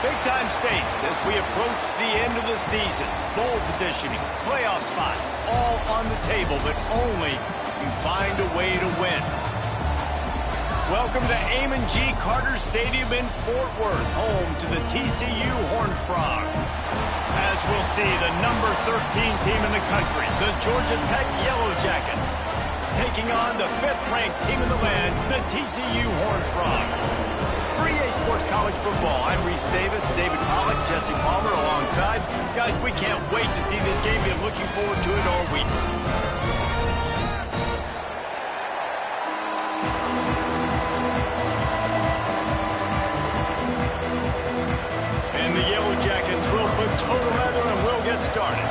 Big-time stakes as we approach the end of the season. Bowl positioning, playoff spots, all on the table, but only if you find a way to win. Welcome to Amon G. Carter Stadium in Fort Worth, home to the TCU Horned Frogs. As we'll see, the number 13 team in the country, the Georgia Tech Yellow Jackets, taking on the 5th-ranked team in the land, the TCU Horned Frogs. For EA Sports College Football, I'm Reese Davis, David Pollack, Jesse Palmer alongside. Guys, we can't wait to see this game. Been looking forward to it all week. And the Yellow Jackets will put total leather and we'll get started.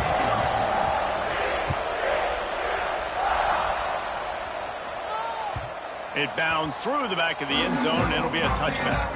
It bounds through the back of the end zone, and it'll be a touchback.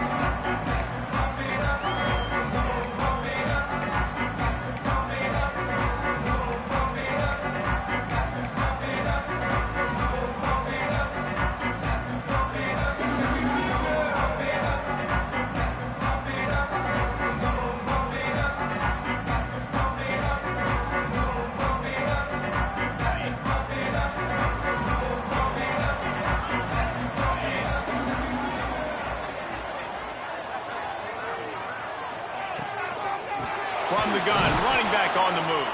From the gun, running back on the move.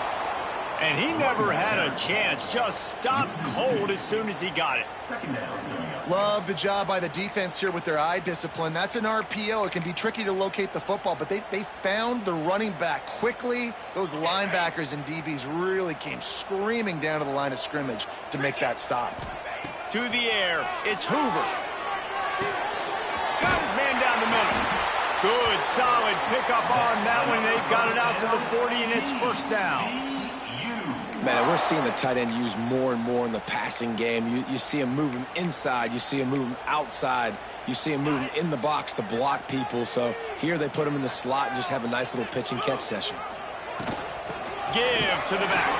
And he never had a chance, just stopped cold as soon as he got it. Love the job by the defense here with their eye discipline. That's an RPO. It can be tricky to locate the football, but they found the running back quickly. Those linebackers and DBs really came screaming down to the line of scrimmage to make that stop. To the air, it's Hoover. Got his man down the middle. Good, solid pickup on that one. They've got it out to the 40, and it's first down. Man, we're seeing the tight end used more and more in the passing game. You see him moving inside. You see him moving outside. You see him moving in the box to block people. So here they put him in the slot and just have a nice little pitch and catch session. Give to the back.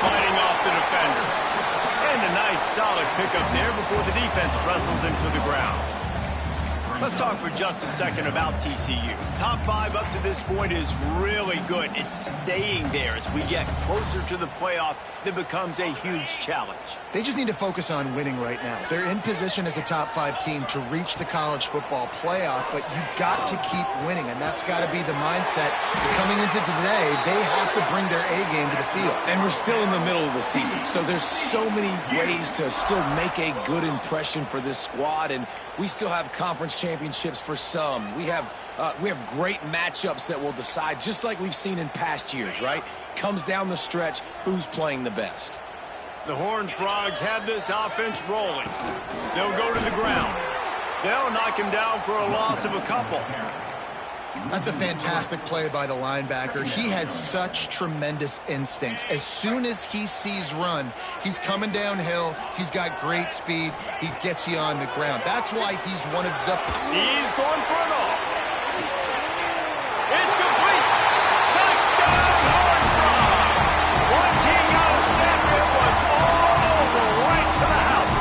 Fighting off the defender. And a nice solid pickup there before the defense wrestles him to the ground. Let's talk for just a second about TCU. Top 5 up to this point is really good. It's staying there as we get closer to the playoff that becomes a huge challenge. They just need to focus on winning right now. They're in position as a top 5 team to reach the college football playoff, but you've got to keep winning, and that's got to be the mindset. Coming into today, they have to bring their A game to the field. And we're still in the middle of the season, so there's so many ways to still make a good impression for this squad, and we still have conference championships for some. We have great matchups that will decide, just like we've seen in past years, right? Comes down the stretch, who's playing the best. The Horned Frogs have this offense rolling. They'll go to the ground. They'll knock him down for a loss of a couple. That's a fantastic play by the linebacker. He has such tremendous instincts. As soon as he sees run, he's coming downhill. He's got great speed. He gets you on the ground. That's why he's one of the... He's going for it all. It's complete. Touchdown, Horned Frogs. Once he got a step, it was all over, right to the house.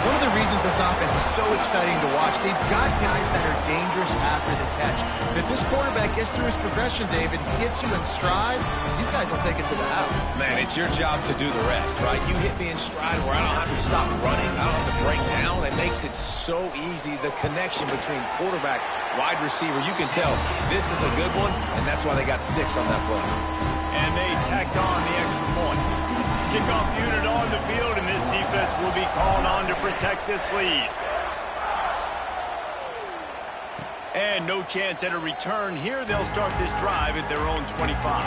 One of the reasons this offense is so exciting to watch, they've got guys that are dangerous after the catch. And if this quarterback gets through his progression, David, he hits you in stride, these guys will take it to the house. Man, it's your job to do the rest, right? You hit me in stride where I don't have to stop running. I don't have to break down. It makes it so easy. The connection between quarterback, wide receiver, you can tell this is a good one, and that's why they got 6 on that play. And they tacked on the extra point. Kickoff unit on the field, and this defense will be called on to protect this lead. And no chance at a return here. They'll start this drive at their own 25.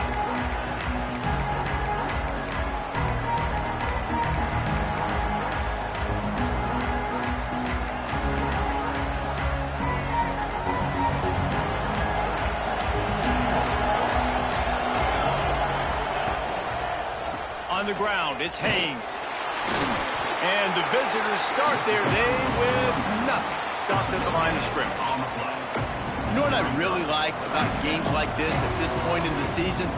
On the ground, it's Haynes. And the visitors start their day with nothing. Stopped at the line of scrimmage. You know what I really like about games like this at this point in the season?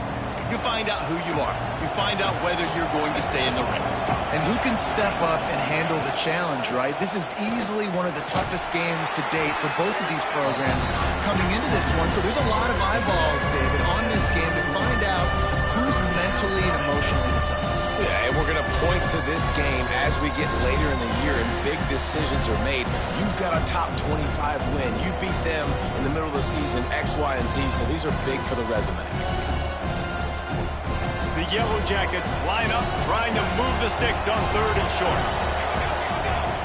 You find out who you are. You find out whether you're going to stay in the race. And who can step up and handle the challenge, right? This is easily one of the toughest games to date for both of these programs coming into this one. So there's a lot of eyeballs, David, on this game to find out who's mentally and emotionally the toughest. Yeah, and we're going to point to this game as we get later in the year and big decisions are made. You've got a top 25 win. You beat them in the middle of the season, X, Y, and Z, so these are big for the resume. The Yellow Jackets line up, trying to move the sticks on 3rd and short.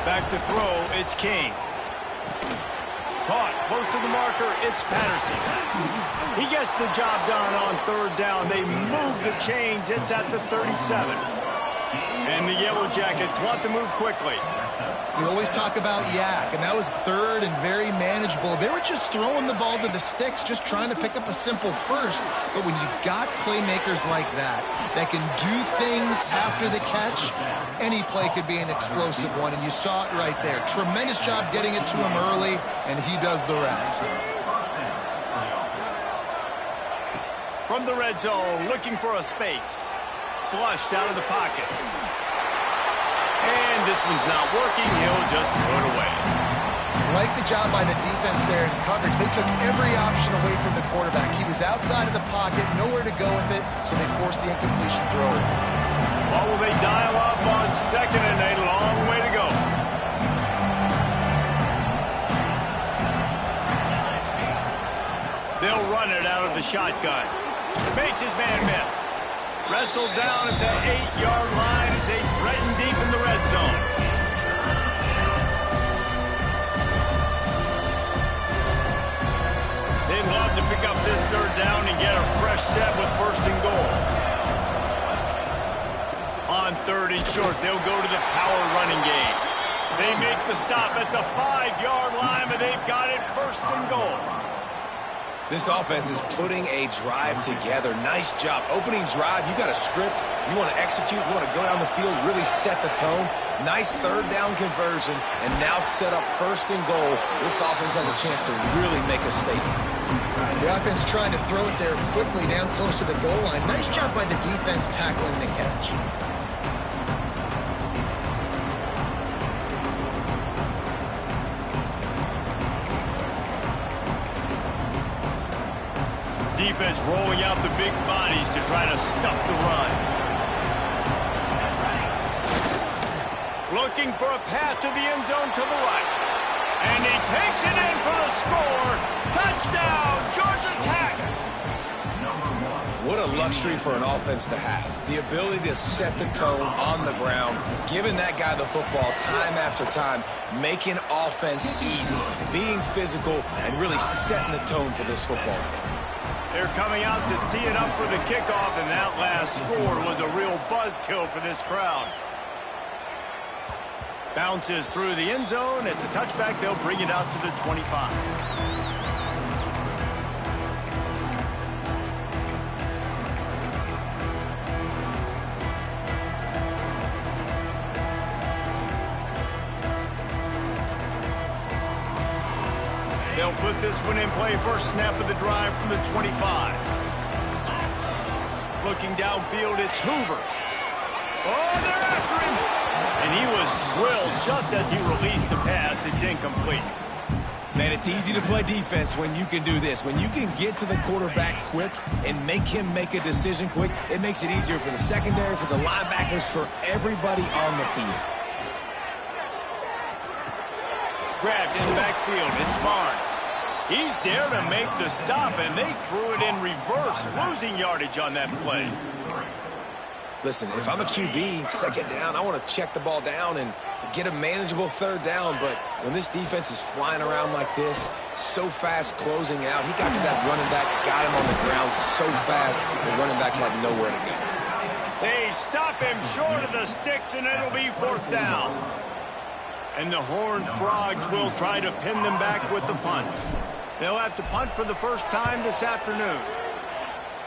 Back to throw, it's King. Caught, close to the marker, it's Patterson. He gets the job done on 3rd down. They move the chains, it's at the 37. And the Yellow Jackets want to move quickly. We always talk about yak, and that was 3rd and very manageable. They were just throwing the ball to the sticks, just trying to pick up a simple first. But when you've got playmakers like that can do things after the catch, any play could be an explosive one, and you saw it right there. Tremendous job getting it to him early, and he does the rest. From the red zone, looking for a space. Flushed out of the pocket. And this one's not working. He'll just throw it away. Like the job by the defense there in coverage. They took every option away from the quarterback. He was outside of the pocket, nowhere to go with it, so they forced the incompletion throw. What will they dial up on 2nd and 8? Long way to go. They'll run it out of the shotgun. Makes his man miss. Wrestled down at the 8-yard line as they threaten deep in the red zone. They'd love to pick up this 3rd down and get a fresh set with 1st and goal. On 3rd and short, they'll go to the power running game. They make the stop at the 5-yard line, but they've got it 1st and goal. This offense is putting a drive together. Nice job. Opening drive, you got a script. You want to execute. You want to go down the field, really set the tone. Nice 3rd down conversion, and now set up 1st and goal. This offense has a chance to really make a statement. The offense trying to throw it there quickly down close to the goal line. Nice job by the defense tackling the catch. Defense rolling out the big bodies to try to stuff the run. Looking for a path to the end zone to the right. And he takes it in for the score. Touchdown, Georgia Tech! What a luxury for an offense to have. The ability to set the tone on the ground, giving that guy the football time after time, making offense easy, being physical, and really setting the tone for this football game. They're coming out to tee it up for the kickoff, and that last score was a real buzzkill for this crowd. Bounces through the end zone. It's a touchback. They'll bring it out to the 25. They'll put this one in play. First snap of the drive from the 25. Looking downfield, it's Hoover. Oh, they're after him. And he was drilled just as he released the pass. It's incomplete. Man, it's easy to play defense when you can do this. When you can get to the quarterback quick and make him make a decision quick, it makes it easier for the secondary, for the linebackers, for everybody on the field. Grabbed in the backfield, it's Barnes. He's there to make the stop, and they threw it in reverse, losing yardage on that play. Listen, if I'm a QB, 2nd down, I want to check the ball down and get a manageable 3rd down. But when this defense is flying around like this, so fast closing out, he got to that running back, got him on the ground so fast, the running back had nowhere to go. They stop him short of the sticks, and it'll be 4th down. And the Horned Frogs will try to pin them back with the punt. They'll have to punt for the first time this afternoon.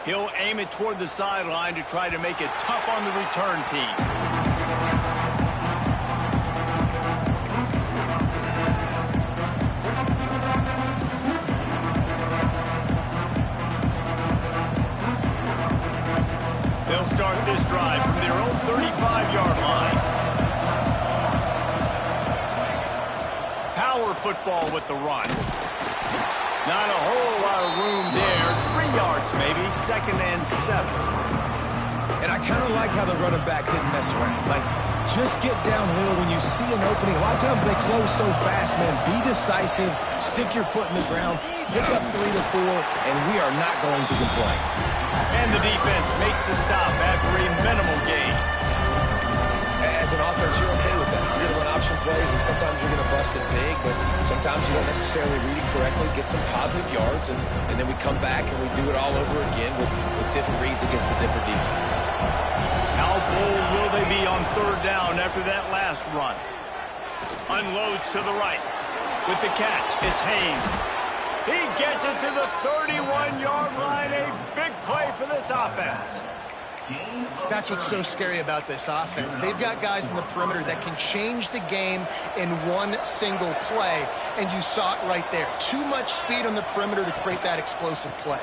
He'll aim it toward the sideline to try to make it tough on the return team. start this drive from their own 35-yard line. Power football with the run. Not a whole lot of room there. 3 yards maybe, 2nd and 7. And I kind of like how the running back didn't mess around. Like, just get downhill when you see an opening. A lot of times they close so fast, man. Be decisive, stick your foot in the ground, pick up 3 to 4, and we are not going to complain. And the defense makes the stop after a minimal gain. As an offense, you're okay with that. You're going to run option plays, and sometimes you're going to bust it big, but sometimes you don't necessarily read it correctly, get some positive yards, and then we come back and we do it all over again with different reads against the different defense. How bold will they be on 3rd down after that last run? Unloads to the right. With the catch, it's Haynes. He gets it to the 31-yard line. A big play for this offense. That's what's so scary about this offense. They've got guys in the perimeter that can change the game in one single play, and you saw it right there. Too much speed on the perimeter to create that explosive play.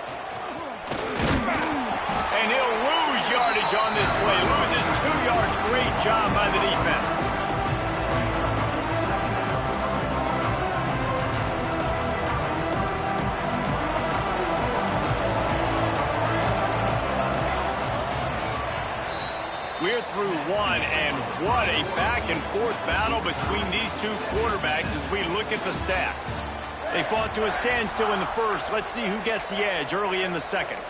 And he'll lose yardage on this play. Loses 2 yards. Great job by the defense. We're through 1, and what a back-and-forth battle between these two quarterbacks as we look at the stats. They fought to a standstill in the first. Let's see who gets the edge early in the second.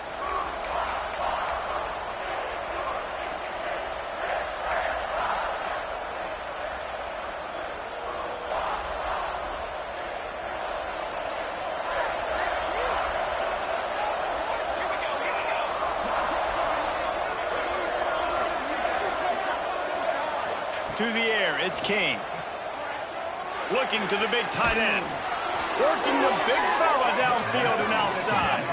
To the air, it's King. Looking to the big tight end. Working the big fella downfield and outside.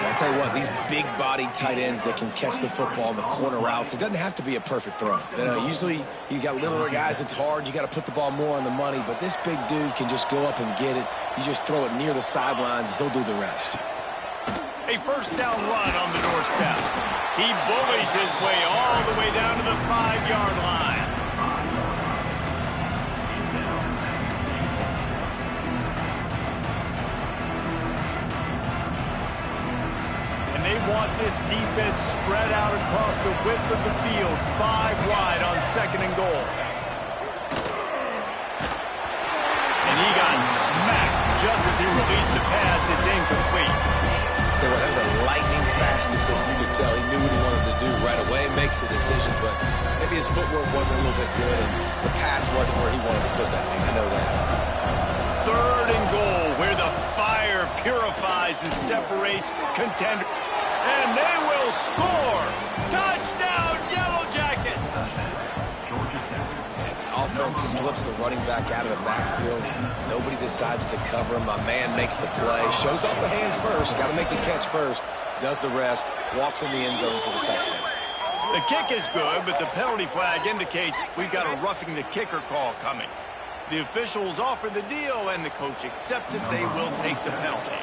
And I tell you what, these big-bodied tight ends that can catch the football in the corner routes, it doesn't have to be a perfect throw. You know, usually you got littler guys, it's hard. You got to put the ball more on the money, but this big dude can just go up and get it. You just throw it near the sidelines, he'll do the rest. A 1st down run on the doorstep. He bullies his way all the way down to the 5-yard line. They want this defense spread out across the width of the field, 5 wide on 2nd and goal. And he got smacked just as he released the pass. It's incomplete. Tell you what, that was a lightning-fast decision. You could tell he knew what he wanted to do right away. Makes the decision, but maybe his footwork wasn't a little bit good, and the pass wasn't where he wanted to put that thing. I know that. 3rd and goal, where the fire purifies and separates contenders. And they will score. Touchdown, Yellow Jackets. And offense slips the running back out of the backfield. Nobody decides to cover him. My man makes the play. Shows off the hands first. Got to make the catch first. Does the rest. Walks in the end zone for the touchdown. The kick is good, but the penalty flag indicates we've got a roughing the kicker call coming. The officials offer the deal, and the coach accepts it. They will take the penalty.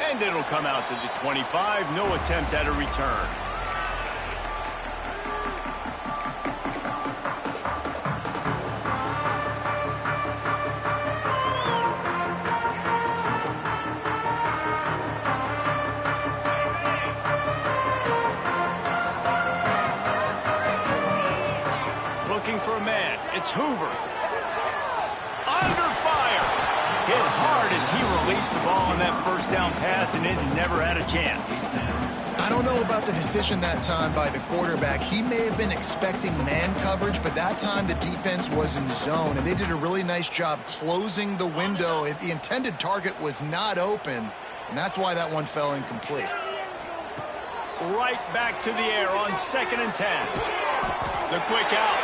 And it'll come out to the 25. No attempt at a return. Looking for a man. It's Hoover. Under fire. Hit hard as he released the ball on that 1st down pass, and it never had a chance. I don't know about the decision that time by the quarterback. He may have been expecting man coverage, but that time the defense was in zone, and they did a really nice job closing the window. The intended target was not open, and that's why that one fell incomplete. Right back to the air on 2nd and 10. The quick out.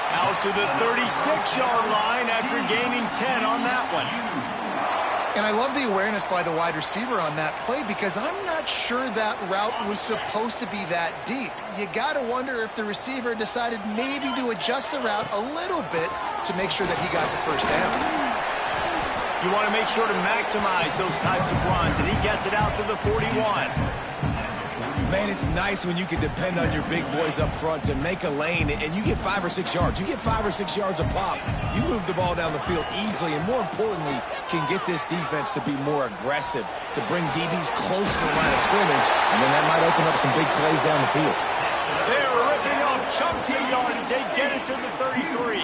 Out to the 36-yard line after gaining 10 on that one. And I love the awareness by the wide receiver on that play because I'm not sure that route was supposed to be that deep. You got to wonder if the receiver decided maybe to adjust the route a little bit to make sure that he got the first down. You want to make sure to maximize those types of runs, and he gets it out to the 41. Man, it's nice when you can depend on your big boys up front to make a lane, and you get 5 or 6 yards. You get 5 or 6 yards a pop. You move the ball down the field easily, and more importantly, can get this defense to be more aggressive, to bring DBs close to the line of scrimmage, and then that might open up some big plays down the field. They're ripping off chunks of yardage. They get it to the 33.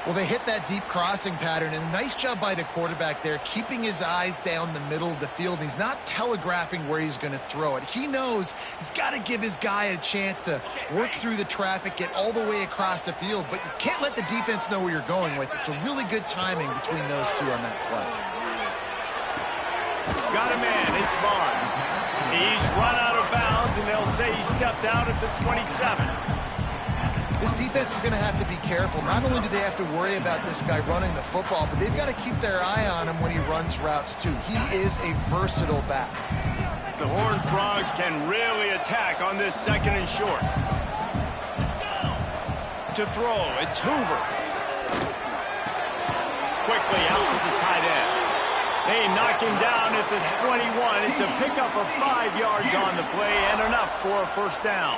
Well, they hit that deep crossing pattern, and a nice job by the quarterback there, keeping his eyes down the middle of the field. He's not telegraphing where he's going to throw it. He knows he's got to give his guy a chance to work through the traffic, get all the way across the field, but you can't let the defense know where you're going with it. So really good timing between those two on that play. Got a man. It's Barnes. He's run out of bounds, and they'll say he stepped out at the 27. This defense is going to have to be careful. Not only do they have to worry about this guy running the football, but they've got to keep their eye on him when he runs routes too. He is a versatile back. The Horned Frogs can really attack on this second and short. To throw, it's Hoover. Quickly out to the tight end. They knock him down at the 21. It's a pickup of 5 yards on the play and enough for a first down.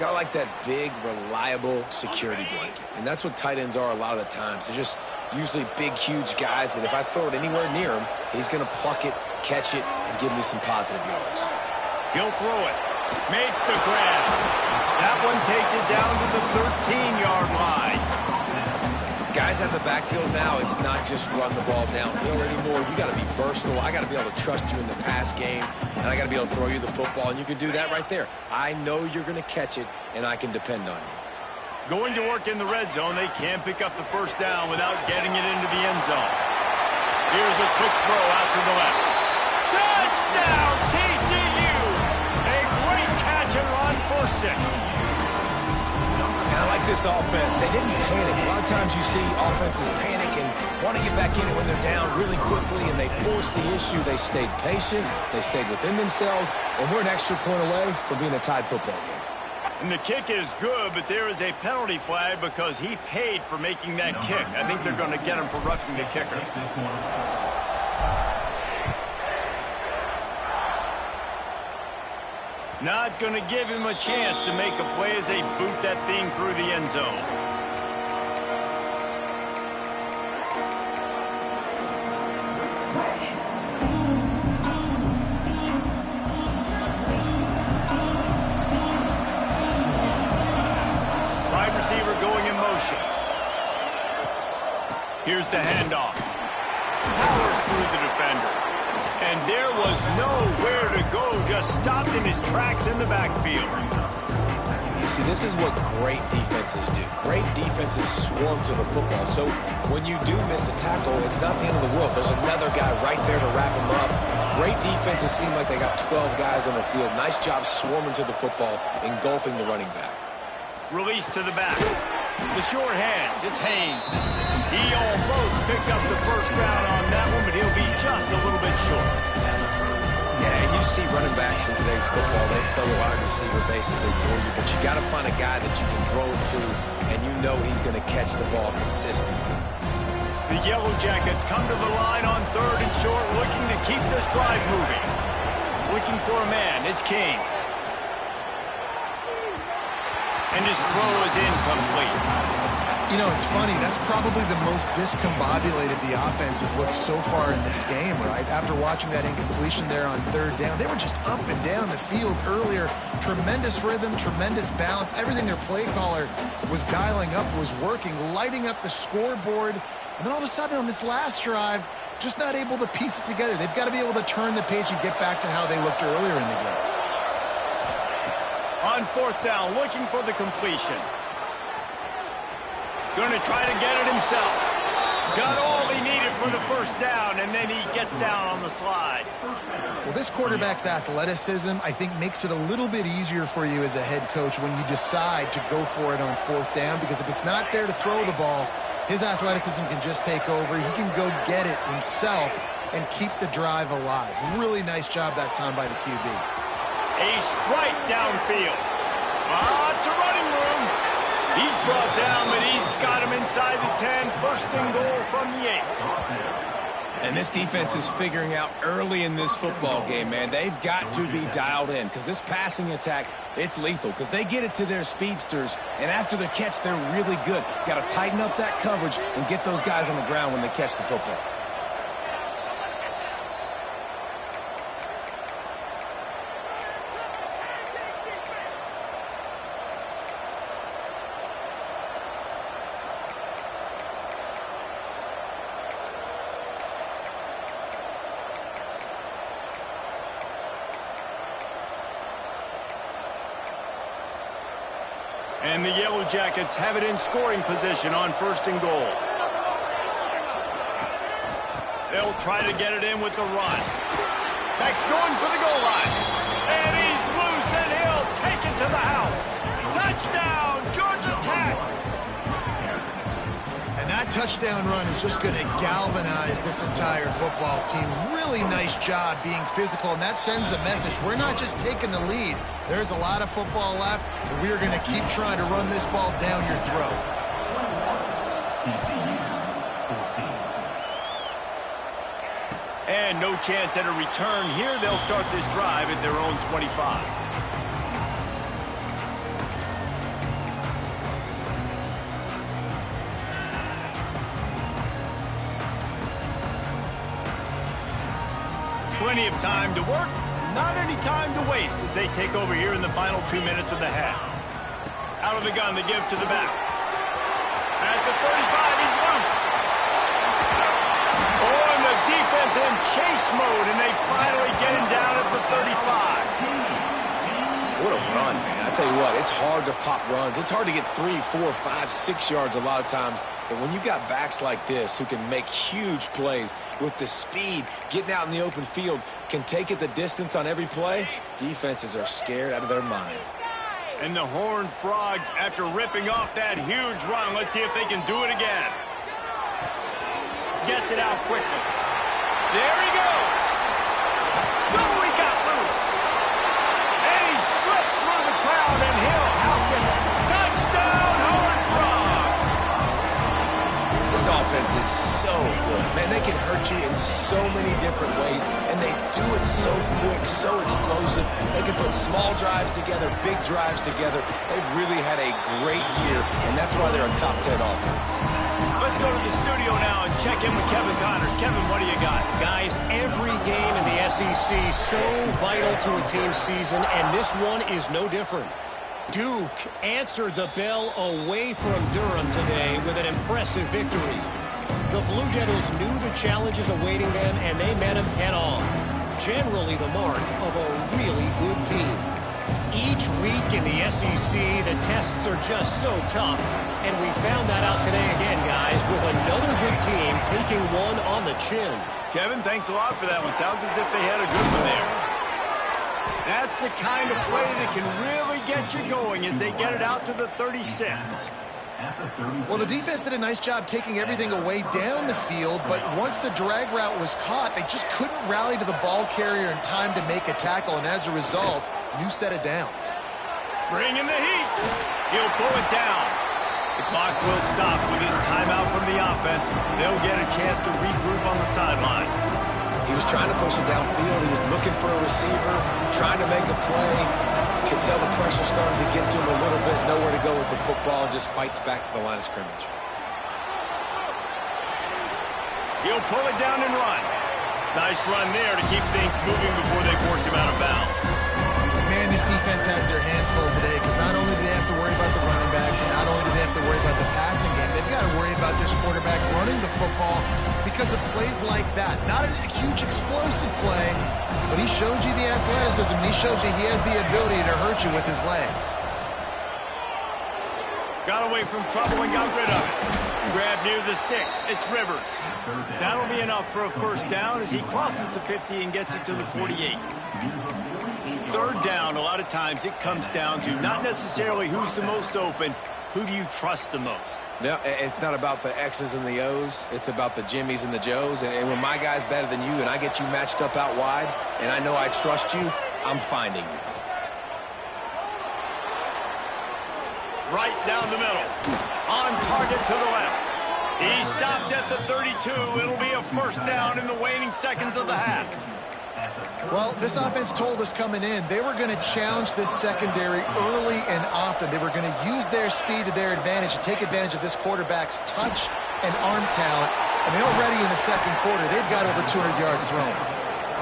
I like that big, reliable security blanket. And that's what tight ends are a lot of the times. They're just usually big, huge guys that if I throw it anywhere near him, he's going to pluck it, catch it, and give me some positive yards. He'll throw it. Makes the grab. That one takes it down to the 13-yard line. Guys out of the backfield now, it's not just run the ball downhill anymore. You got to be versatile. I got to be able to trust you in the pass game, and I got to be able to throw you the football, and you can do that right there. I know you're going to catch it, and I can depend on you. Going to work in the red zone, they can't pick up the first down without getting it into the end zone. Here's a quick throw out to the left. Touchdown, TCU! A great catch and run for 6. And I like this offense. They didn't panic. A lot of times you see offenses panic and want to get back in it when they're down really quickly, and they forced the issue. They stayed patient. They stayed within themselves, and we're an extra point away from being a tied football game. And the kick is good, but there is a penalty flag because he paid for making that kick. I think they're going to get him for roughing the kicker. Not going to give him a chance to make a play as they boot that thing through the end zone. Wide receiver going in motion. Here's the handoff. Powers through the defender. And there was nowhere to go, just stopped in his tracks in the backfield. You see, this is what great defenses do. Great defenses swarm to the football. So when you do miss a tackle, it's not the end of the world. There's another guy right there to wrap him up. Great defenses seem like they got 12 guys on the field. Nice job swarming to the football, engulfing the running back. Release to the back. The short hands, it's Haynes. He almost picked up the first down on that one, but he'll be just a little bit short. Yeah, and you see running backs in today's football, they play a wide receiver basically for you, but you got to find a guy that you can throw it to, and you know he's going to catch the ball consistently. The Yellow Jackets come to the line on 3rd and short, looking to keep this drive moving. Looking for a man, it's King. And his throw is incomplete. You know, it's funny. That's probably the most discombobulated the offense has looked so far in this game, right? After watching that incompletion there on 3rd down, they were just up and down the field earlier. Tremendous rhythm, tremendous balance. Everything their play caller was dialing up was working, lighting up the scoreboard. And then all of a sudden on this last drive, just not able to piece it together. They've got to be able to turn the page and get back to how they looked earlier in the game. On 4th down, looking for the completion. Going to try to get it himself. Got all he needed for the first down, and then he gets down on the slide. Well, this quarterback's athleticism, I think, makes it a little bit easier for you as a head coach when you decide to go for it on 4th down, because if it's not there to throw the ball, his athleticism can just take over. He can go get it himself and keep the drive alive. Really nice job that time by the QB. A strike downfield. Lots of running room. He's brought down, but he's got him inside the 10. First and goal from the 8. And this defense is figuring out early in this football game, man. They've got to be dialed in because this passing attack, it's lethal because they get it to their speedsters, and after the catch, they're really good. Got to tighten up that coverage and get those guys on the ground when they catch the football. And the Yellow Jackets have it in scoring position on first and goal. They'll try to get it in with the run. Next, going for the goal line. And he's loose, and he'll take it to the house. Touchdown, Georgia Tech! And that touchdown run is just going to galvanize this entire football team. Really nice job being physical, and that sends a message. We're not just taking the lead. There's a lot of football left, and we are going to keep trying to run this ball down your throat. And no chance at a return here. They'll start this drive at their own 25. Plenty of time to work, not any time to waste as they take over here in the final 2 minutes of the half. Out of the gun, they give to the back. At the 35, he's loose. Oh, and the defense in chase mode, and they finally get him down at the 35. What a run, man. I tell you what, it's hard to pop runs. It's hard to get 3, 4, 5, 6 yards a lot of times. But when you've got backs like this who can make huge plays with the speed, getting out in the open field, can take it the distance on every play, defenses are scared out of their mind. And the Horned Frogs, after ripping off that huge run, let's see if they can do it again. Gets it out quickly. There he goes. Oh, he got loose. And he slipped through the crowd, and he'll house it. Touchdown, Horned Frogs. This offense is so good. Man, they can hurt you in so many different ways, and they do it so quick, so explosive. They can put small drives together, big drives together. They've really had a great year, and that's why they're a top 10 offense. Let's go to the studio now and check in with Kevin Connors. Kevin, what do you got? Guys, every game in the SEC so vital to a team's season, and this one is no different. Duke answered the bell away from Durham today with an impressive victory. The Blue Devils knew the challenges awaiting them, and they met them head-on. Generally the mark of a really good team. Each week in the SEC, the tests are just so tough, and we found that out today again, guys, with another good team taking one on the chin. Kevin, thanks a lot for that one. Sounds as if they had a good one there. That's the kind of play that can really get you going as they get it out to the 36. Well, the defense did a nice job taking everything away down the field, but once the drag route was caught, they just couldn't rally to the ball carrier in time to make a tackle, and as a result, new set of downs. Bringing the heat. He'll pull it down. The clock will stop with this timeout from the offense. They'll get a chance to regroup on the sideline. He was trying to push it downfield. He was looking for a receiver, trying to make a play. You could tell the pressure started to get to him a little bit. Nowhere to go with the football, and just fights back to the line of scrimmage. He'll pull it down and run. Nice run there to keep things moving before they force him out of bounds. Man, this defense has their hands full today because not only do they have to worry about the running backs and not only do they have to worry about the passing game, they've got to worry about this quarterback running the football because of plays like that. Not a huge explosive play, but he showed you the athleticism, and he showed you he has the ability to hurt you with his legs. Got away from trouble and got rid of it. Grab near the sticks. It's Rivers. That'll be enough for a first down as he crosses the 50 and gets it to the 48. Third down, a lot of times it comes down to not necessarily who's the most open, who do you trust the most? No, it's not about the X's and the O's. It's about the Jimmies and the Joes. And when my guy's better than you and I get you matched up out wide and I know I trust you, I'm finding you. right down the middle. On target to the left. He stopped at the 32. It'll be a first down in the waning seconds of the half. Well, this offense told us coming in they were going to challenge this secondary early and often. They were going to use their speed to their advantage and take advantage of this quarterback's touch and arm talent. And already in the second quarter, they've got over 200 yards thrown.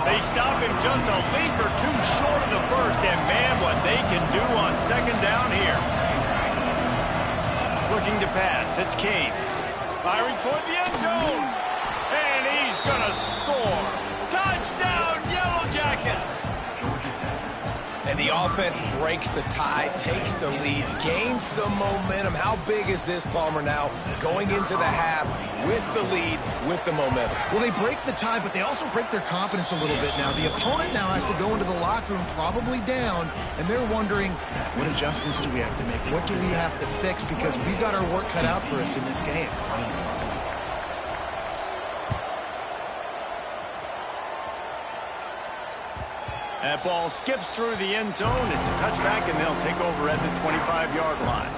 They stop him just a length or two short of the first, and man, what they can do on second down here. Looking to pass, it's Kane. Firing toward the end zone. And he's going to score. Touchdown, Yellow Jackets! And the offense breaks the tie, takes the lead, gains some momentum. How big is this, Palmer, now going into the half with the lead, with the momentum? Well, they break the tie, but they also break their confidence a little bit now. The opponent now has to go into the locker room probably down, and they're wondering, what adjustments do we have to make? What do we have to fix? Because we've got our work cut out for us in this game. That ball skips through the end zone. It's a touchback, and they'll take over at the 25-yard line.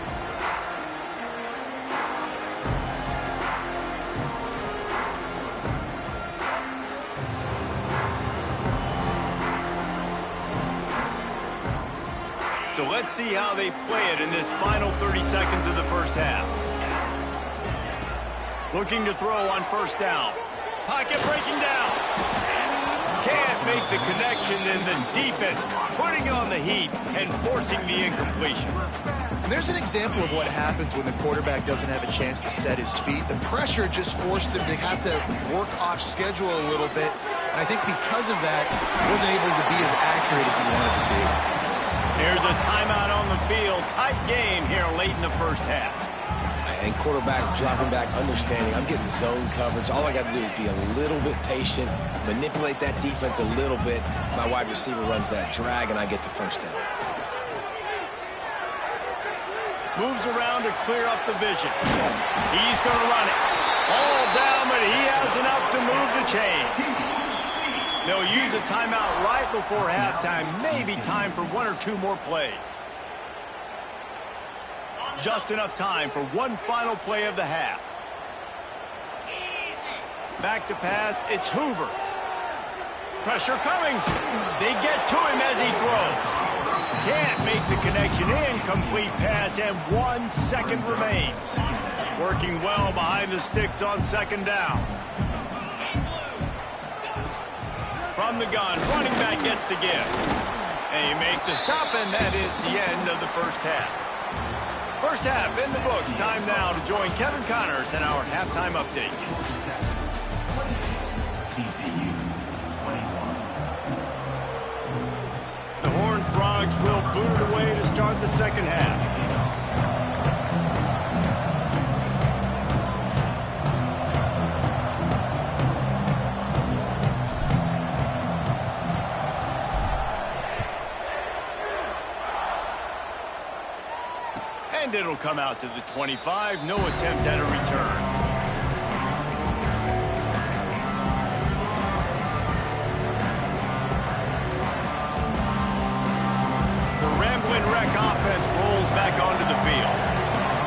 So let's see how they play it in this final 30 seconds of the first half. Looking to throw on first down. Pocket breaking down. Can't make the connection, and the defense putting on the heat and forcing the incompletion. And there's an example of what happens when the quarterback doesn't have a chance to set his feet. The pressure just forced him to have to work off schedule a little bit. And I think because of that, he wasn't able to be as accurate as he wanted to be. There's a timeout on the field. Tight game here late in the first half. And quarterback dropping back, understanding I'm getting zone coverage. All I got to do is be a little bit patient, manipulate that defense a little bit. My wide receiver runs that drag, and I get the first down. Moves around to clear up the vision. He's going to run it. All down, but he has enough to move the chains. They'll use a timeout right before halftime. Maybe time for one or two more plays. Just enough time for one final play of the half. Back to pass, it's Hoover. Pressure coming. They get to him as he throws. Can't make the connection. Incomplete pass, and 1 second remains. Working well behind the sticks on second down. From the gun, running back gets to give. And you make the stop, and that is the end of the first half. First half in the books. Time now to join Kevin Connors in our halftime update. The Horned Frogs will boot it away to start the second half. And it'll come out to the 25. No attempt at a return. The Ramblin' Wreck offense rolls back onto the field.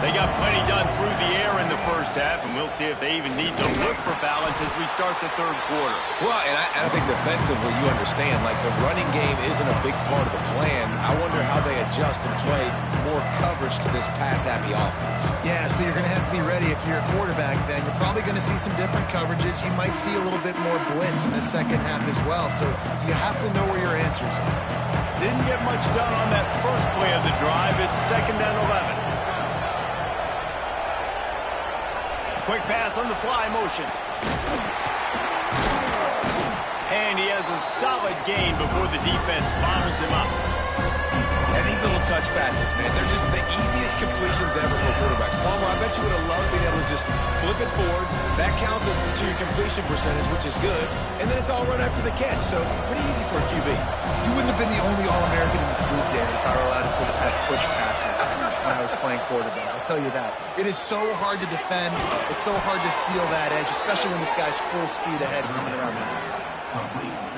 They got plenty done through the air in the first half, and we'll see if they even need to look for balance as we start the third quarter. Well, and I think defensively, you understand, like the running game isn't a big part of the plan. I wonder how they adjust and play more coverage to this pass-happy offense. Yeah, so you're going to have to be ready if you're a quarterback then. You're probably going to see some different coverages. You might see a little bit more blitz in the second half as well. So you have to know where your answers are. Didn't get much done on that first play of the drive. It's 2nd and 11. Quick pass on the fly motion. And he has a solid gain before the defense bottles him up. And these little touch passes, man, they're just the easiest completions ever for quarterbacks. Palmer, I bet you would have loved being able to just flip it forward. That counts as to your completion percentage, which is good. And then it's all run after the catch, so pretty easy for a QB. You wouldn't have been the only All-American in this booth, Dan, if I were allowed to have push passes when I was playing quarterback, I'll tell you that. It is so hard to defend. It's so hard to seal that edge, especially when this guy's full speed ahead coming around the inside.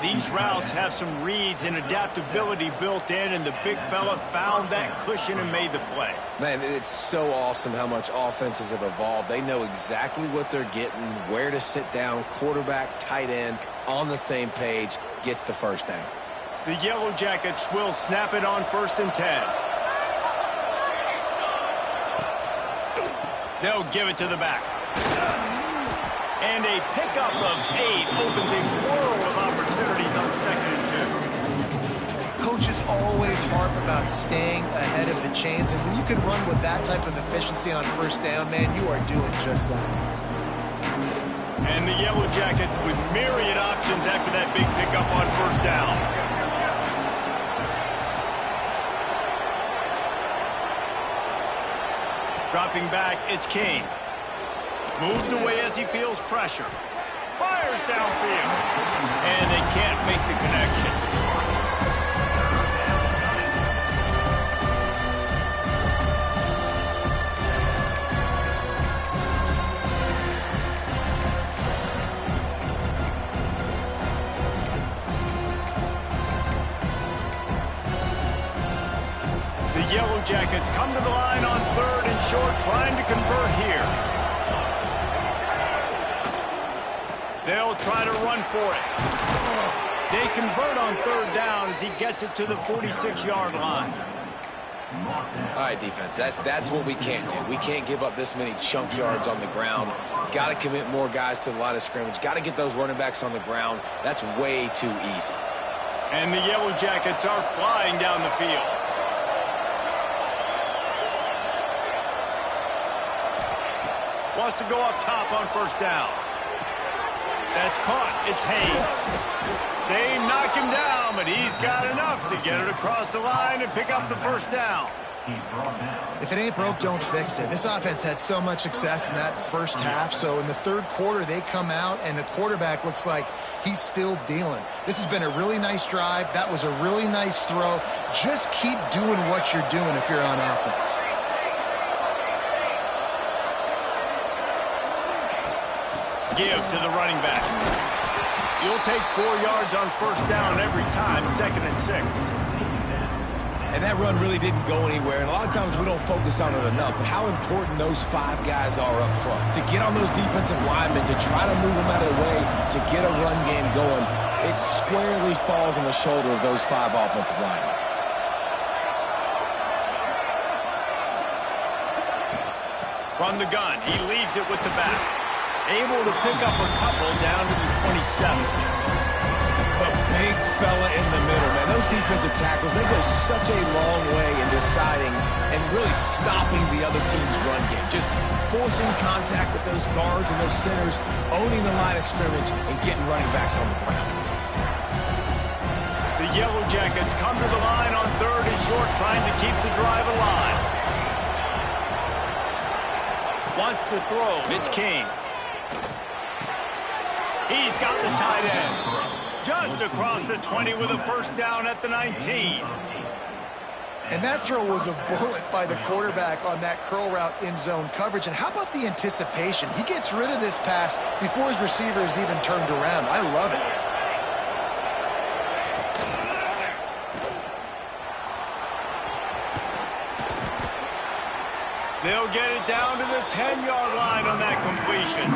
These routes have some reads and adaptability built in, and the big fella found that cushion and made the play. Man, it's so awesome how much offenses have evolved. They know exactly what they're getting, where to sit down, quarterback, tight end, on the same page, gets the first down. The Yellow Jackets will snap it on 1st and 10. They'll give it to the back. And a pickup of 8 opens a world of opportunities on 2nd and 2. Coaches always harp about staying ahead of the chains, and when you can run with that type of efficiency on 1st down, man, you are doing just that. And the Yellow Jackets with myriad options after that big pickup on 1st down. Dropping back, it's King. Moves away as he feels pressure. Fires downfield. And they can't make the connection. The Yellow Jackets come to the line on 3rd and short, trying to convert here. They'll try to run for it. They convert on 3rd down as he gets it to the 46-yard line. All right, defense, that's what we can't do. We can't give up this many chunk yards on the ground. Got to commit more guys to the line of scrimmage. Got to get those running backs on the ground. That's way too easy. And the Yellow Jackets are flying down the field. Wants to go up top on 1st down. That's caught. It's Haynes. They knock him down, but he's got enough to get it across the line and pick up the 1st down. If it ain't broke, don't fix it. This offense had so much success in that first half, so in the 3rd quarter, they come out, and the quarterback looks like he's still dealing. This has been a really nice drive. That was a really nice throw. Just keep doing what you're doing if you're on offense. Give to the running back. You'll take 4 yards on 1st down every time, 2nd and 6. And that run really didn't go anywhere, and a lot of times we don't focus on it enough, but how important those 5 guys are up front. To get on those defensive linemen, to try to move them out of the way, to get a run game going, it squarely falls on the shoulder of those 5 offensive linemen. From the gun, he leaves it with the back. Able to pick up a couple down to the 27. The big fella in the middle, man. Those defensive tackles, they go such a long way in deciding and really stopping the other team's run game. Just forcing contact with those guards and those centers, owning the line of scrimmage, and getting running backs on the ground. The Yellow Jackets come to the line on 3rd and short, trying to keep the drive alive. Wants to throw. It's King. He's got the tight end. Just across the 20 with a 1st down at the 19. And that throw was a bullet by the quarterback on that curl route in zone coverage. And how about the anticipation? He gets rid of this pass before his receiver is even turned around. I love it. They'll get it down to the 10-yard line on that completion.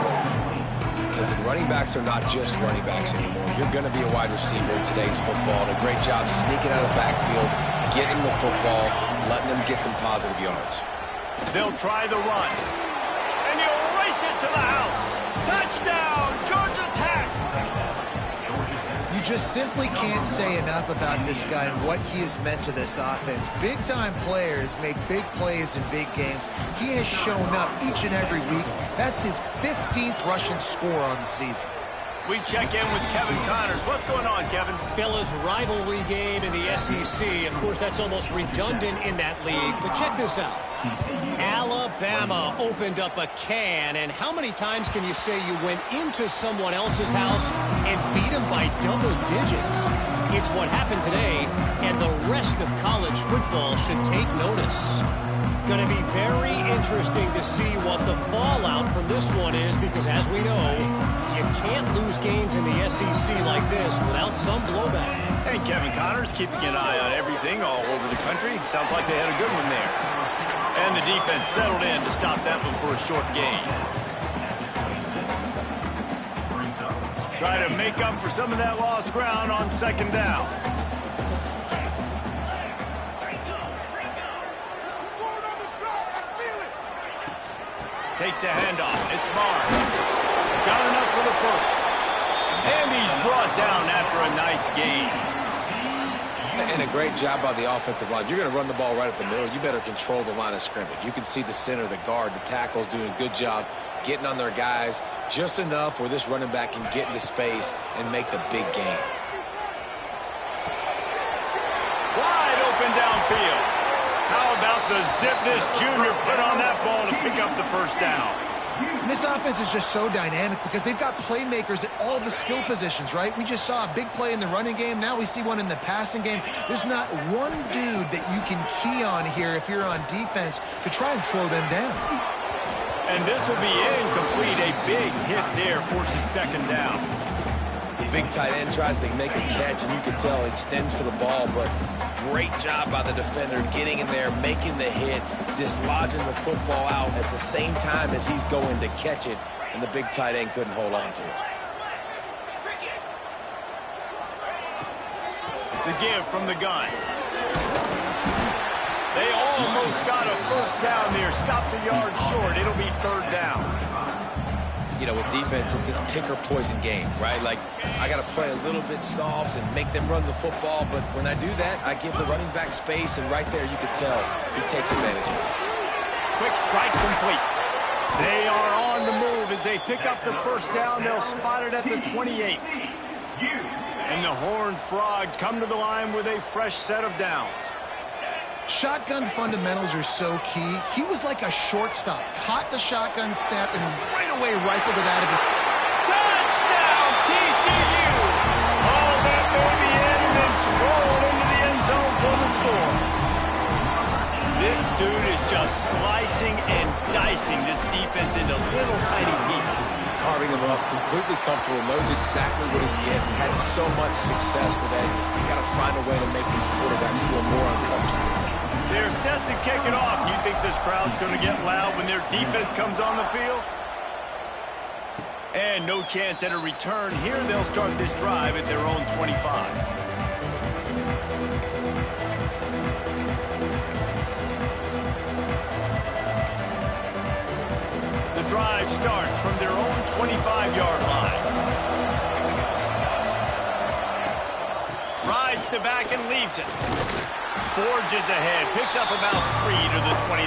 Listen, running backs are not just running backs anymore. You're going to be a wide receiver in today's football. And a great job sneaking out of the backfield, getting the football, letting them get some positive yards. They'll try the run. And he'll race it to the house. Touchdown, Georgia Tech! You just simply can't say enough about this guy and what he has meant to this offense. Big-time players make big plays in big games. He has shown up each and every week. That's his 15th rushing score on the season. We check in with Kevin Connors. What's going on, Kevin? Fellas, rivalry game in the SEC. Of course, that's almost redundant in that league. But check this out. Alabama opened up a can, and how many times can you say you went into someone else's house and beat them by double digits? It's what happened today, and the rest of college football should take notice. Going to be very interesting to see what the fallout from this one is, because as we know, you can't lose games in the SEC like this without some blowback. And Kevin Connors keeping an eye on everything all over the country. Sounds like they had a good one there. And the defense settled in to stop that one for a short gain. Try to make up for some of that lost ground on second down. Takes the handoff. It's Marr. Got enough for the first. And he's brought down after a nice gain. And a great job by the offensive line. If you're going to run the ball right at the middle, you better control the line of scrimmage. You can see the center, the guard, the tackles doing a good job getting on their guys just enough where this running back can get into space and make the big gain. Wide open downfield. How about the zip this junior put on that ball to pick up the first down? And this offense is just so dynamic because they've got playmakers at all the skill positions, right? We just saw a big play in the running game. Now we see one in the passing game. There's not one dude that you can key on here if you're on defense to try and slow them down. And this will be incomplete. A big hit there forces second down. The big tight end tries to make a catch, and you can tell he extends for the ball, but great job by the defender getting in there, making the hit, dislodging the football out at the same time as he's going to catch it, and the big tight end couldn't hold on to it. The give from the gun. They almost got a first down there. Stopped a yard short. It'll be third down. You know, with defense, it's this pick or poison game, right? Like, I got to play a little bit soft and make them run the football, but when I do that, I give the running back space, and right there you can tell he takes advantage of it. Quick strike complete. They are on the move as they pick up the first down. They'll spot it at the 28. And the Horned Frogs come to the line with a fresh set of downs. Shotgun fundamentals are so key. He was like a shortstop. Caught the shotgun snap and right away rifled it out of his... Touchdown, TCU! All that baby in and then strolled into the end zone for the score. This dude is just slicing and dicing this defense into little tiny pieces. Carving him up, completely comfortable, knows exactly what he's getting, had so much success today. You got to find a way to make these quarterbacks feel more uncomfortable. They're set to kick it off. You think this crowd's going to get loud when their defense comes on the field? And no chance at a return here. They'll start this drive at their own 25. The drive starts from their own 25-yard line. Rides to back and leaves it. Forges ahead, picks up about 3 to the 29.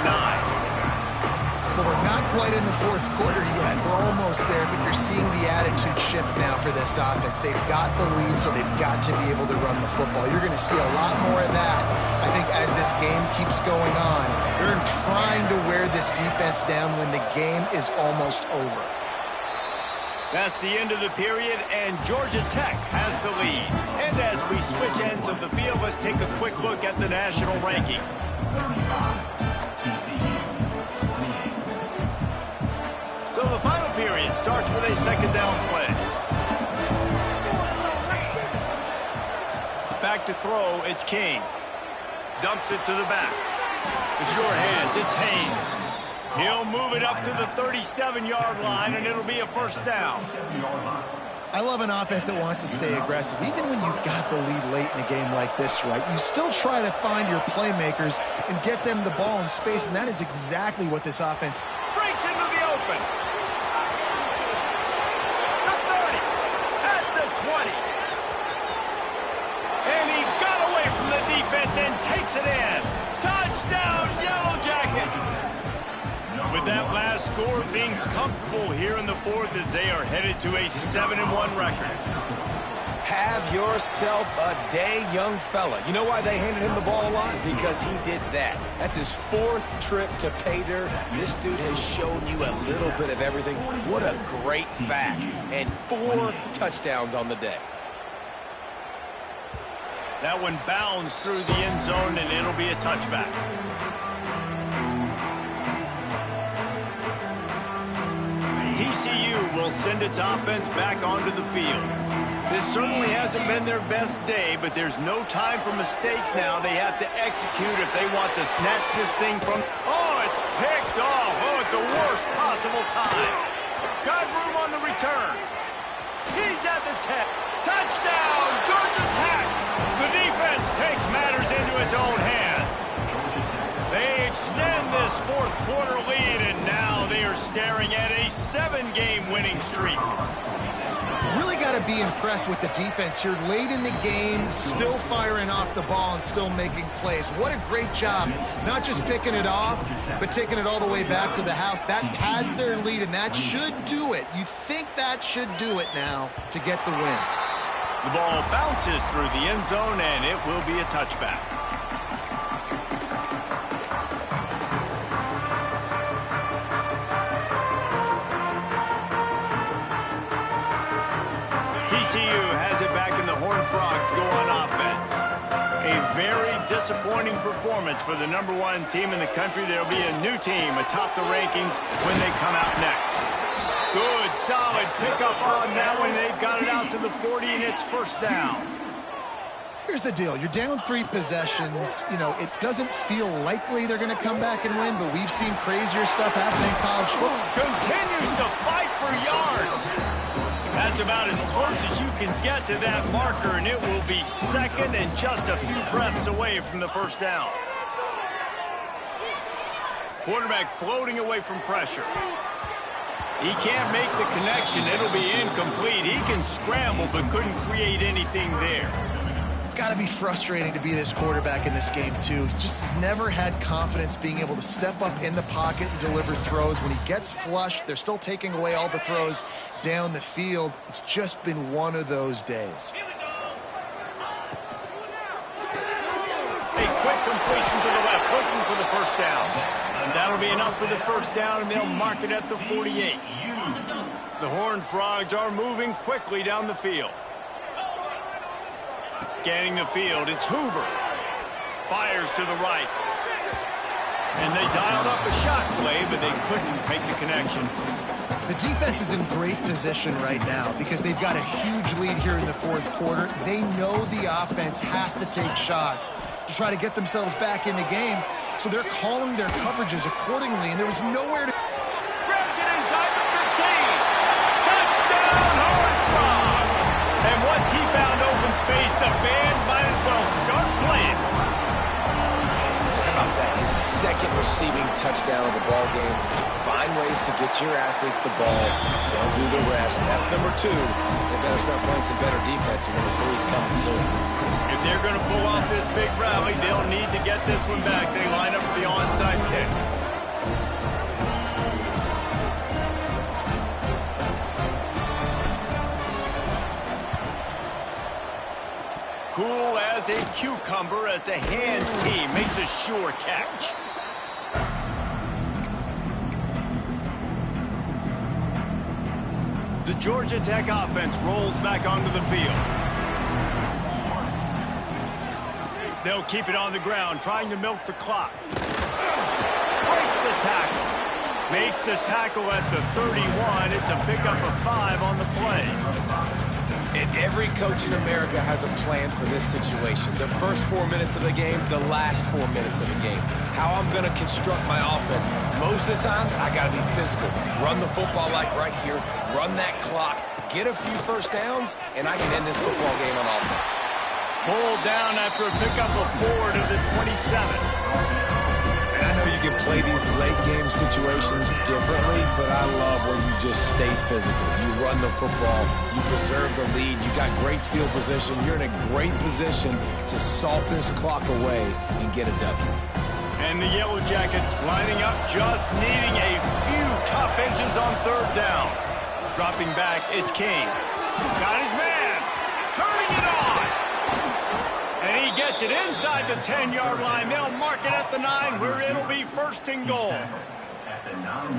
Well, we're not quite in the fourth quarter yet. We're almost there, but you're seeing the attitude shift now for this offense. They've got the lead, so they've got to be able to run the football. You're going to see a lot more of that, I think, as this game keeps going on. They're trying to wear this defense down when the game is almost over. That's the end of the period, and Georgia Tech has the lead. And as we switch ends of the field, let's take a quick look at the national rankings. So the final period starts with a second down play. Back to throw, it's King. Dumps it to the back. The sure hands, it's Haynes. He'll move it up to the 37-yard line, and it'll be a first down. I love an offense that wants to stay aggressive. Even when you've got the lead late in a game like this, right, you still try to find your playmakers and get them the ball in space, and that is exactly what this offense... Breaks into the open. The 30, at the 20. And he got away from the defense and takes it in. Touchdown, Yellow Jackets! With with that last score, things comfortable here in the fourth as they are headed to a 7-1 record. Have yourself a day, young fella. You know why they handed him the ball a lot? Because he did that. That's his fourth trip to pay dirt. This dude has shown you a little bit of everything. What a great back. And 4 touchdowns on the day. That one bounds through the end zone, and it'll be a touchback. TCU will send its offense back onto the field. This certainly hasn't been their best day, but there's no time for mistakes now. They have to execute if they want to snatch this thing from... Oh, it's picked off. Oh, at the worst possible time. Got room on the return. He's at the 10. Touchdown, Georgia Tech. The defense takes matters into its own hands. They extend this fourth quarter lead, and now they are staring at a 7-game winning streak. Really got to be impressed with the defense here. Late in the game, still firing off the ball and still making plays. What a great job. Not just picking it off, but taking it all the way back to the house. That pads their lead, and that should do it. You think that should do it now to get the win. The ball bounces through the end zone, and it will be a touchback. TCU has it back, and the Horned Frogs go on offense. A very disappointing performance for the #1 team in the country. There'll be a new team atop the rankings when they come out next. Good, solid pickup on that one. They've got it out to the 40, and it's first down. Here's the deal. You're down 3 possessions. You know, it doesn't feel likely they're going to come back and win, but we've seen crazier stuff happen in college football. Continues to fight for yards. That's about as close as you can get to that marker, and it will be second and just a few breaths away from the first down. Quarterback floating away from pressure. He can't make the connection. It'll be incomplete. He can scramble, but couldn't create anything there. It's got to be frustrating to be this quarterback in this game, too. He just has never had confidence being able to step up in the pocket and deliver throws. When he gets flushed, they're still taking away all the throws down the field. It's just been one of those days. A quick completion to the left, looking for the first down. And that'll be enough for the first down, and they'll mark it at the 48. The Horned Frogs are moving quickly down the field. Scanning the field, it's Hoover. Fires to the right. And they dialed up a shot play, but they couldn't make the connection. The defense is in great position right now because they've got a huge lead here in the fourth quarter. They know the offense has to take shots to try to get themselves back in the game, so they're calling their coverages accordingly, and there was nowhere to... Grabs it inside the 15. Touchdown, Horned Frog. And once he found open space, the band might as well start playing. How about that? His second receiving touchdown of the ball game. Find ways to get your athletes the ball. They'll do the rest. That's number 2. They better start playing some better defense, and number 3's coming soon. If they're going to pull off this big rally, they'll need to get this one back. They line up for the onside kick. Cool as a cucumber as the hands team makes a sure catch. The Georgia Tech offense rolls back onto the field. They'll keep it on the ground, trying to milk the clock. Breaks the tackle. Makes the tackle at the 31. It's a pickup of 5 on the play. And every coach in America has a plan for this situation. The first 4 minutes of the game, the last 4 minutes of the game. How I'm going to construct my offense. Most of the time, I got to be physical. Run the football like right here. Run that clock. Get a few first downs, and I can end this football game on offense. Pulled down after a pickup of 4 to the 27. And I know you can play these late game situations differently, but I love when you just stay physical. You run the football, you preserve the lead, you got great field position, you're in a great position to salt this clock away and get a W. And the Yellow Jackets lining up, just needing a few tough inches on third down. Dropping back, it's King. Got his man. Turning it on. And he gets it inside the 10-yard line. They'll mark it at the 9, where it'll be first and goal.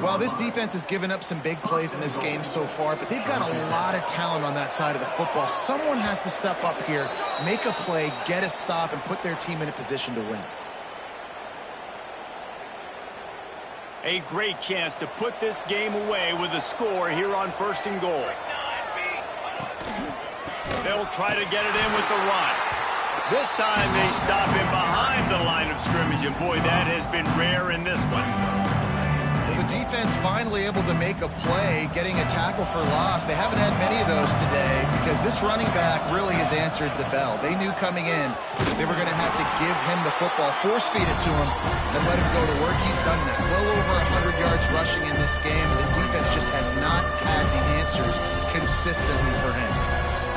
Well, this defense has given up some big plays in this game so far, but they've got a lot of talent on that side of the football. Someone has to step up here, make a play, get a stop, and put their team in a position to win. A great chance to put this game away with a score here on first and goal. They'll try to get it in with the run. This time they stop him behind the line of scrimmage, and boy, that has been rare in this one. Well, the defense finally able to make a play, getting a tackle for loss. They haven't had many of those today because this running back really has answered the bell. They knew coming in they were going to have to give him the football, force feed it to him, and let him go to work. He's done that. Well over 100 yards rushing in this game, and the defense just has not had the answers consistently for him.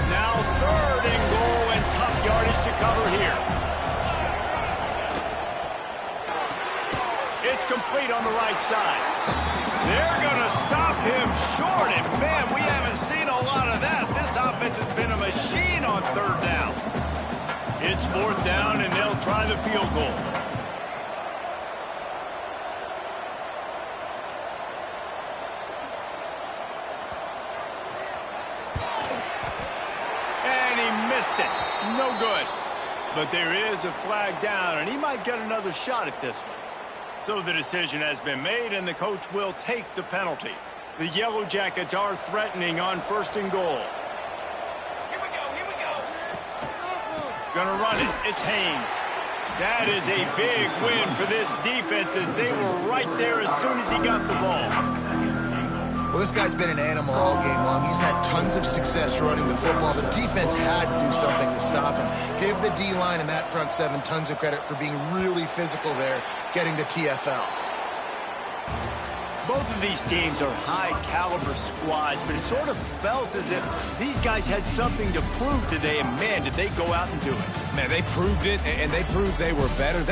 Now third and goal, and tough yardage to cover here. It's complete on the right side. They're going to stop him short, and man, we haven't seen a lot of that. This offense has been a machine on third down. It's fourth down, and they'll try the field goal. And he missed it. No good. But there is a flag down, and he might get another shot at this one. So the decision has been made, and the coach will take the penalty. The Yellow Jackets are threatening on first and goal. Here we go. Gonna run it. It's Haynes. That is a big win for this defense, as they were right there as soon as he got the ball. Well, this guy's been an animal all game long. He's had tons of success running the football. The defense had to do something to stop him. Give the D-line and that front seven tons of credit for being really physical there, getting the TFL. Both of these teams are high-caliber squads, but it sort of felt as if these guys had something to prove today, and man, did they go out and do it. Man, they proved it, and they proved they were better.